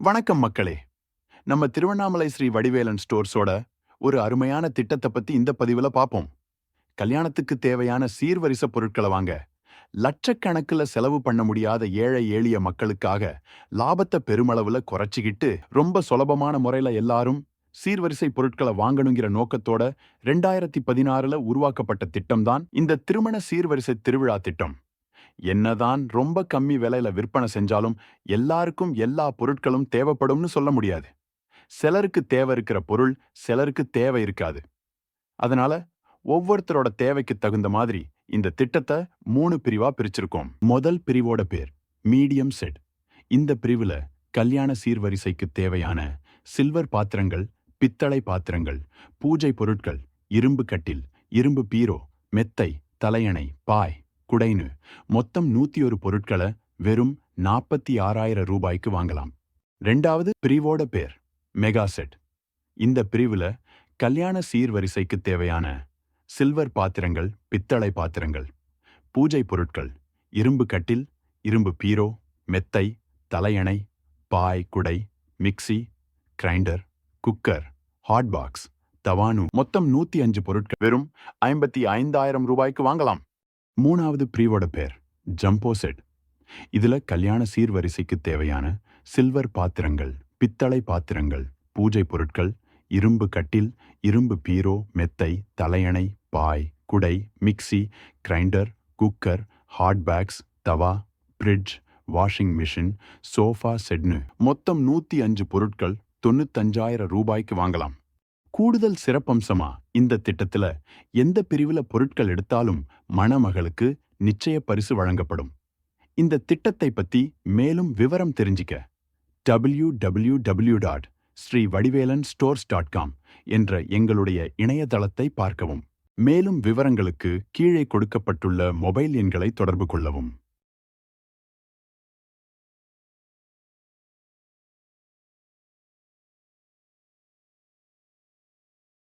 வணக்கம் மக்களே. நம்ம திருவண்ணாமலை ஸ்ரீ வடிவேலன் ஸ்டோர்ஸோட ஒரு அருமையான திட்டத்தை பத்தி இந்த பதிவுல பார்ப்போம். கல்யாணத்துக்கு தேவையான சீர்வரிசை பொருட்களை வாங்க லட்சக்கணக்குல செலவு பண்ண முடியாத ஏழை எளிய மக்களுக்காக லாபத்தை பெருமளவுல குறைச்சிக்கிட்டு ரொம்ப சுலபமான முறையில எல்லாரும் சீர்வரிசை பொருட்களை வாங்கணுங்கிற நோக்கத்தோட 2016ல உருவாக்கப்பட்ட திட்டம்தான் இந்த திருமண சீர்வரிசை திருவிழா திட்டம். என்னதான் ரொம்ப கம்மி விலையில விற்பனை செஞ்சாலும் எல்லாருக்கும் எல்லா பொருட்களும் தேவைப்படும்னு சொல்ல முடியாது. சிலருக்கு தேவை இருக்கிற பொருள் சிலருக்கு தேவை இருக்காது. அதனால ஒவ்வொருத்தரோட தேவைக்கு தகுந்த மாதிரி இந்த திட்டத்தை 3 பிரிவா பிரிச்சிருக்கோம். முதல் பிரிவோட பேர் மீடியம் செட். இந்த பிரிவுல கல்யாண சீர்வரிசைக்கு தேவையான சில்வர் பாத்திரங்கள், பித்தளை பாத்திரங்கள், பூஜை பொருட்கள், இரும்பு கட்டில், இரும்பு பீரோ, மெத்தை, தலையணை, பாய், குடைனு மொத்தம் 101 பொருட்களை வெறும் 46,000 ரூபாய்க்கு வாங்கலாம். ரெண்டாவது பிரிவோட பேர் மெகா செட். இந்த பிரிவுல கல்யாண சீர்வரிசைக்கு தேவையான சில்வர் பாத்திரங்கள், பித்தளை பாத்திரங்கள், பூஜை பொருட்கள், இரும்பு கட்டில், இரும்பு பீரோ, மெத்தை, தலையணை, பாய், குடை, mixie, grinder, cooker, hot box, தவானு மொத்தம் 105 பொருட்கள் வெறும் 55,000 ரூபாய்க்கு வாங்கலாம். மூணாவது பிரிவோட பேர் ஜம்போ செட். இதுல கல்யாண சீர்வரிசைக்கு தேவையான சில்வர் பாத்திரங்கள், பித்தளை பாத்திரங்கள், பூஜை பொருட்கள், இரும்பு கட்டில், இரும்பு பீரோ, மெத்தை, தலையணை, பாய், குடை, mixie, grinder, cooker, hot packs, தவா, ஃப்ரிட்ஜ், வாஷிங் மிஷின், சோஃபா செட்னு மொத்தம் 105 பொருட்கள் 95,000 ரூபாய்க்கு வாங்கலாம். கூடுதல் சிறப்பம்சமா இந்த திட்டத்துல எந்த பிரிவுல பொருட்கள் எடுத்தாலும் மணமகளுக்கு நிச்சய பரிசு வழங்கப்படும். இந்த திட்டத்தை பத்தி மேலும் விவரம் தெரிஞ்சிக்க www.srivadivelanstores.com என்ற எங்களுடைய இணையதளத்தை பார்க்கவும். மேலும் விவரங்களுக்கு கீழே கொடுக்கப்பட்டுள்ள மொபைல் எண்களை தொடர்பு கொள்ளவும்.